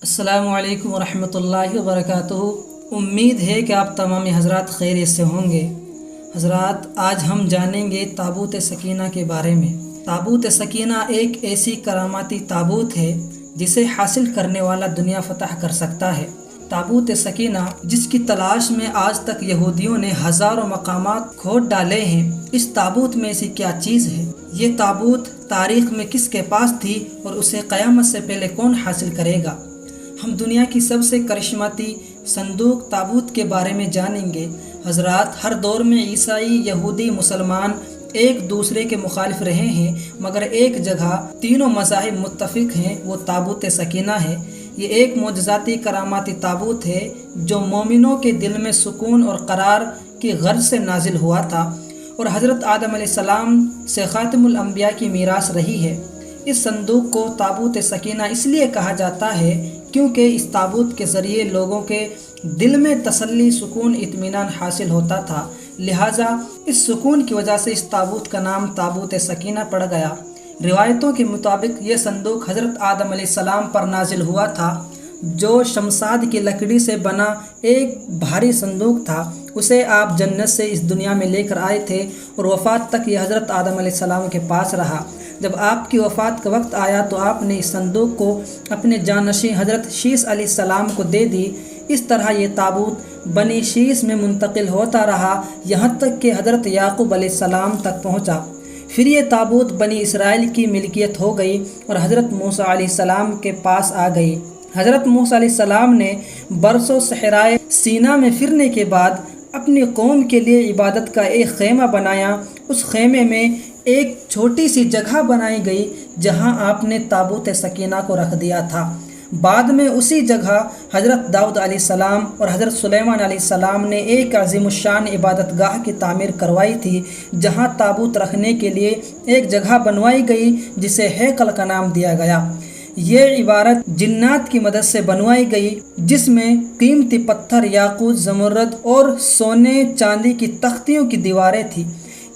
السلام علیکم ورحمۃ اللہ وبرکاتہ۔ امید ہے کہ آپ تمام حضرات خیریت سے ہوں گے۔ حضرات، آج ہم جانیں گے تابوت سکینہ کے بارے میں۔ تابوت سکینہ ایک ایسی کراماتی تابوت ہے جسے حاصل کرنے والا دنیا فتح کر سکتا ہے۔ تابوت سکینہ، جس کی تلاش میں آج تک یہودیوں نے ہزاروں مقامات کھود ڈالے ہیں، اس تابوت میں ایسی کیا چیز ہے؟ یہ تابوت تاریخ میں کس کے پاس تھی اور اسے قیامت سے پہلے کون حاصل کرے گا؟ ہم دنیا کی سب سے کرشماتی صندوق تابوت کے بارے میں جانیں گے۔ حضرات، ہر دور میں عیسائی، یہودی، مسلمان ایک دوسرے کے مخالف رہے ہیں، مگر ایک جگہ تینوں مذاہب متفق ہیں، وہ تابوت سکینہ ہے۔ یہ ایک معجزاتی کراماتی تابوت ہے جو مومنوں کے دل میں سکون اور قرار کی غرض سے نازل ہوا تھا اور حضرت آدم علیہ السلام سے خاتم الانبیاء کی میراث رہی ہے۔ اس صندوق کو تابوت سکینہ اس لیے کہا جاتا ہے کیونکہ اس تابوت کے ذریعے لوگوں کے دل میں تسلی، سکون، اطمینان حاصل ہوتا تھا، لہٰذا اس سکون کی وجہ سے اس تابوت کا نام تابوت سکینہ پڑ گیا۔ روایتوں کے مطابق یہ صندوق حضرت آدم علیہ السلام پر نازل ہوا تھا، جو شمشاد کی لکڑی سے بنا ایک بھاری صندوق تھا۔ اسے آپ جنت سے اس دنیا میں لے کر آئے تھے اور وفات تک یہ حضرت آدم علیہ السلام کے پاس رہا۔ جب آپ کی وفات کا وقت آیا تو آپ نے اس صندوق کو اپنے جانشین حضرت شیث علیہ السلام کو دے دی۔ اس طرح یہ تابوت بنی شیث میں منتقل ہوتا رہا، یہاں تک کہ حضرت یعقوب علیہ السلام تک پہنچا۔ پھر یہ تابوت بنی اسرائیل کی ملکیت ہو گئی اور حضرت موسیٰ علیہ السلام کے پاس آ گئی۔ حضرت موسیٰ علیہ السلام نے برسوں صحرائے سینا میں پھرنے کے بعد اپنی قوم کے لیے عبادت کا ایک خیمہ بنایا۔ اس خیمے میں ایک چھوٹی سی جگہ بنائی گئی جہاں آپ نے تابوت سکینہ کو رکھ دیا تھا۔ بعد میں اسی جگہ حضرت داؤد علیہ السلام اور حضرت سلیمان علیہ السلام نے ایک عظیم الشان عبادت گاہ کی تعمیر کروائی تھی، جہاں تابوت رکھنے کے لیے ایک جگہ بنوائی گئی جسے ہیکل کا نام دیا گیا۔ یہ عمارت جنات کی مدد سے بنوائی گئی، جس میں قیمتی پتھر، یاقوت، زمرد اور سونے چاندی کی تختیوں کی دیواریں تھیں۔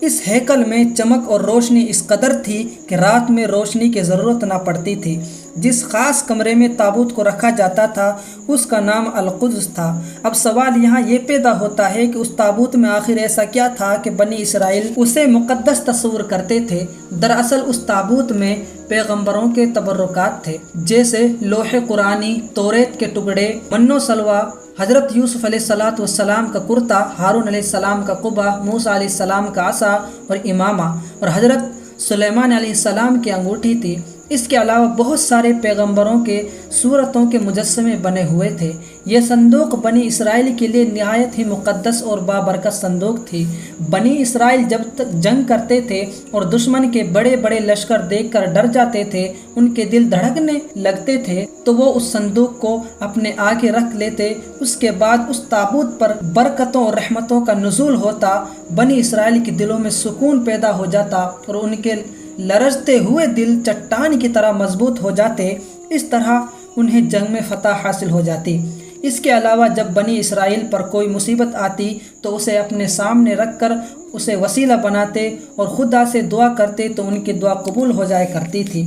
اس ہیکل میں چمک اور روشنی اس قدر تھی کہ رات میں روشنی کی ضرورت نہ پڑتی تھی۔ جس خاص کمرے میں تابوت کو رکھا جاتا تھا اس کا نام القدس تھا۔ اب سوال یہاں یہ پیدا ہوتا ہے کہ اس تابوت میں آخر ایسا کیا تھا کہ بنی اسرائیل اسے مقدس تصور کرتے تھے؟ دراصل اس تابوت میں پیغمبروں کے تبرکات تھے، جیسے لوح قرآنی، توریت کے ٹکڑے، من و سلوہ، حضرت یوسف علیہ السلام کا کرتا، ہارون علیہ السلام کا قبہ، موسیٰ علیہ السلام کا عصا اور امامہ، اور حضرت سلیمان علیہ السلام کی انگوٹھی تھی۔ اس کے علاوہ بہت سارے پیغمبروں کے صورتوں کے مجسمے بنے ہوئے تھے۔ یہ صندوق بنی اسرائیل کے لیے نہایت ہی مقدس اور بابرکت صندوق تھی۔ بنی اسرائیل جب تک جنگ کرتے تھے اور دشمن کے بڑے بڑے لشکر دیکھ کر ڈر جاتے تھے، ان کے دل دھڑکنے لگتے تھے، تو وہ اس صندوق کو اپنے آگے رکھ لیتے۔ اس کے بعد اس تابوت پر برکتوں اور رحمتوں کا نزول ہوتا، بنی اسرائیل کے دلوں میں سکون پیدا ہو جاتا اور ان کے لرزتے ہوئے دل چٹان کی طرح مضبوط ہو جاتے۔ اس طرح انہیں جنگ میں فتح حاصل ہو جاتی۔ اس کے علاوہ جب بنی اسرائیل پر کوئی مصیبت آتی تو اسے اپنے سامنے رکھ کر اسے وسیلہ بناتے اور خدا سے دعا کرتے تو ان کی دعا قبول ہو جایا کرتی تھی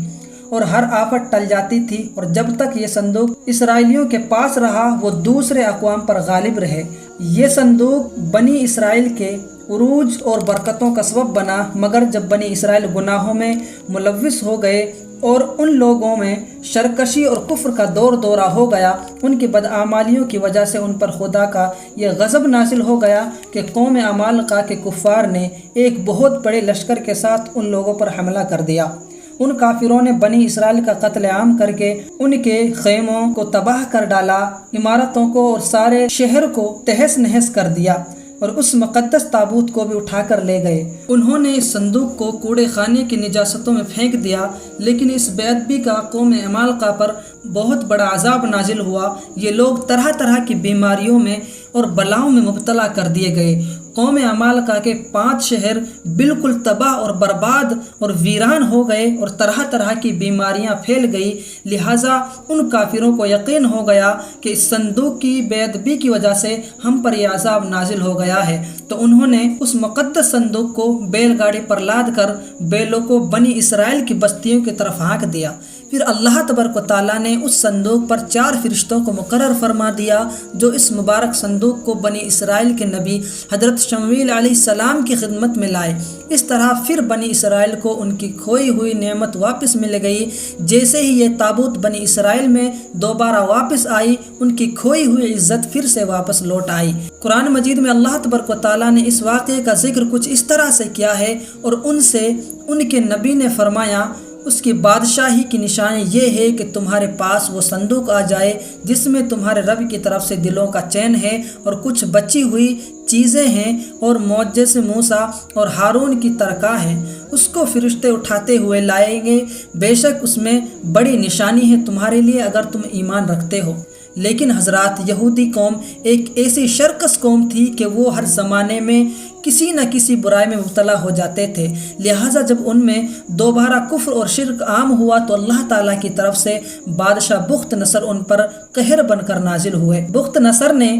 اور ہر آفت ٹل جاتی تھی۔ اور جب تک یہ صندوق اسرائیلیوں کے پاس رہا، وہ دوسرے اقوام پر غالب رہے۔ یہ صندوق بنی اسرائیل کے عروج اور برکتوں کا سبب بنا، مگر جب بنی اسرائیل گناہوں میں ملوث ہو گئے اور ان لوگوں میں سرکشی اور کفر کا دور دورہ ہو گیا، ان کی بدعمالیوں کی وجہ سے ان پر خدا کا یہ غضب نازل ہو گیا کہ قوم عمالقہ کے کفار نے ایک بہت بڑے لشکر کے ساتھ ان لوگوں پر حملہ کر دیا۔ ان کافروں نے بنی اسرائیل کا قتل عام کر کے ان کے خیموں کو تباہ کر ڈالا، عمارتوں کو اور سارے شہر کو تہس نہس کر دیا اور اس مقدس تابوت کو بھی اٹھا کر لے گئے۔ انہوں نے اس صندوق کو کوڑے خانے کی نجاستوں میں پھینک دیا، لیکن اس بے ادبی کا قوم عمالقہ پر بہت بڑا عذاب نازل ہوا۔ یہ لوگ طرح طرح کی بیماریوں میں اور بلاؤں میں مبتلا کر دیے گئے۔ قوم عمالقہ کے 5 شہر بالکل تباہ اور برباد اور ویران ہو گئے اور طرح طرح کی بیماریاں پھیل گئی، لہٰذا ان کافروں کو یقین ہو گیا کہ اس صندوق کی بے ادبی کی وجہ سے ہم پر یہ عذاب نازل ہو گیا ہے، تو انہوں نے اس مقدس صندوق کو بیل گاڑی پر لاد کر بیلوں کو بنی اسرائیل کی بستیوں کی طرف ہانک دیا۔ پھر اللہ تبارک و تعالیٰ نے اس صندوق پر 4 فرشتوں کو مقرر فرما دیا جو اس مبارک صندوق کو بنی اسرائیل کے نبی حضرت شمویل علیہ السلام کی خدمت میں لائے۔ اس طرح پھر بنی اسرائیل کو ان کی کھوئی ہوئی نعمت واپس مل گئی۔ جیسے ہی یہ تابوت بنی اسرائیل میں دوبارہ واپس آئی، ان کی کھوئی ہوئی عزت پھر سے واپس لوٹ آئی۔ قرآن مجید میں اللہ تبارک و تعالیٰ نے اس واقعے کا ذکر کچھ اس طرح سے کیا ہے اور ان کے نبی نے فرمایا، اس کی بادشاہی کی نشانی یہ ہے کہ تمہارے پاس وہ صندوق آ جائے جس میں تمہارے رب کی طرف سے دلوں کا چین ہے اور کچھ بچی ہوئی چیزیں ہیں اور معجزے سے موسیٰ اور ہارون کی ترکاں ہیں۔ اس کو فرشتے اٹھاتے ہوئے لائیں گے، بے شک اس میں بڑی نشانی ہے تمہارے لیے اگر تم ایمان رکھتے ہو۔ لیکن حضرات، یہودی قوم ایک ایسی شرکس قوم تھی کہ وہ ہر زمانے میں کسی نہ کسی برائی میں مبتلا ہو جاتے تھے، لہٰذا جب ان میں دوبارہ کفر اور شرک عام ہوا تو اللہ تعالیٰ کی طرف سے بادشاہ بخت نصر ان پر قہر بن کر نازل ہوئے۔ بخت نصر نے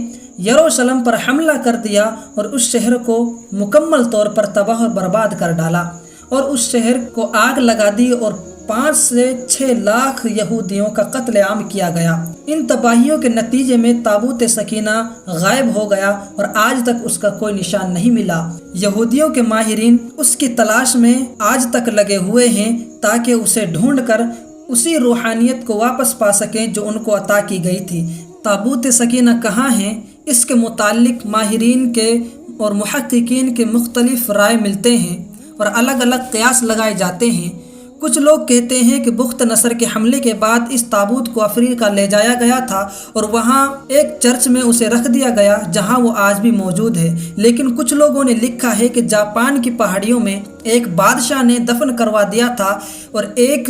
یروشلم پر حملہ کر دیا اور اس شہر کو مکمل طور پر تباہ اور برباد کر ڈالا اور اس شہر کو آگ لگا دی اور 5 سے 6 لاکھ یہودیوں کا قتل عام کیا گیا۔ ان تباہیوں کے نتیجے میں تابوت سکینہ غائب ہو گیا اور آج تک اس کا کوئی نشان نہیں ملا۔ یہودیوں کے ماہرین اس کی تلاش میں آج تک لگے ہوئے ہیں تاکہ اسے ڈھونڈ کر اسی روحانیت کو واپس پا سکیں جو ان کو عطا کی گئی تھی۔ تابوت سکینہ کہاں ہے، اس کے متعلق ماہرین کے اور محققین کے مختلف رائے ملتے ہیں اور الگ الگ قیاس لگائے جاتے ہیں۔ کچھ لوگ کہتے ہیں کہ بخت نصر کے حملے کے بعد اس تابوت کو افریقہ لے جایا گیا تھا اور وہاں ایک چرچ میں اسے رکھ دیا گیا جہاں وہ آج بھی موجود ہے، لیکن کچھ لوگوں نے لکھا ہے کہ جاپان کی پہاڑیوں میں ایک بادشاہ نے دفن کروا دیا تھا اور ایک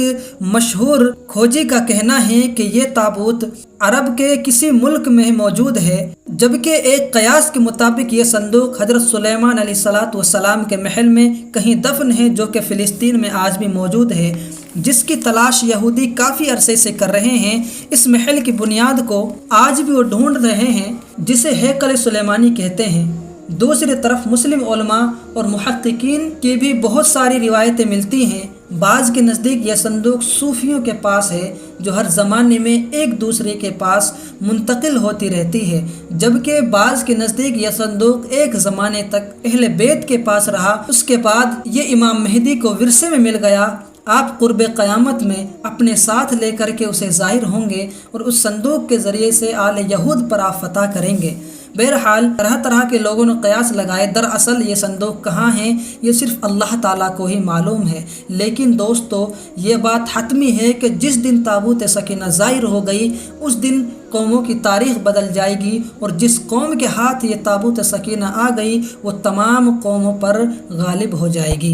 مشہور کھوجی کا کہنا ہے کہ یہ تابوت عرب کے کسی ملک میں موجود ہے، جبکہ ایک قیاس کے مطابق یہ صندوق حضرت سلیمان علیہ السلام کے محل میں کہیں دفن ہے جو کہ فلسطین میں آج بھی موجود ہے، جس کی تلاش یہودی کافی عرصے سے کر رہے ہیں۔ اس محل کی بنیاد کو آج بھی وہ ڈھونڈ رہے ہیں جسے ہیکل سلیمانی کہتے ہیں۔ دوسری طرف مسلم علماء اور محققین کی بھی بہت ساری روایتیں ملتی ہیں۔ بعض کے نزدیک یہ صندوق صوفیوں کے پاس ہے جو ہر زمانے میں ایک دوسرے کے پاس منتقل ہوتی رہتی ہے، جبکہ بعض کے نزدیک یہ صندوق ایک زمانے تک اہل بیت کے پاس رہا، اس کے بعد یہ امام مہدی کو ورثے میں مل گیا۔ آپ قرب قیامت میں اپنے ساتھ لے کر کے اسے ظاہر ہوں گے اور اس صندوق کے ذریعے سے آل یہود پر آپ فتح کریں گے۔ بہرحال طرح طرح کے لوگوں نے قیاس لگائے، دراصل یہ صندوق کہاں ہے یہ صرف اللہ تعالیٰ کو ہی معلوم ہے، لیکن دوستو یہ بات حتمی ہے کہ جس دن تابوت سکینہ ظاہر ہو گئی اس دن قوموں کی تاریخ بدل جائے گی اور جس قوم کے ہاتھ یہ تابوت سکینہ آ گئی وہ تمام قوموں پر غالب ہو جائے گی۔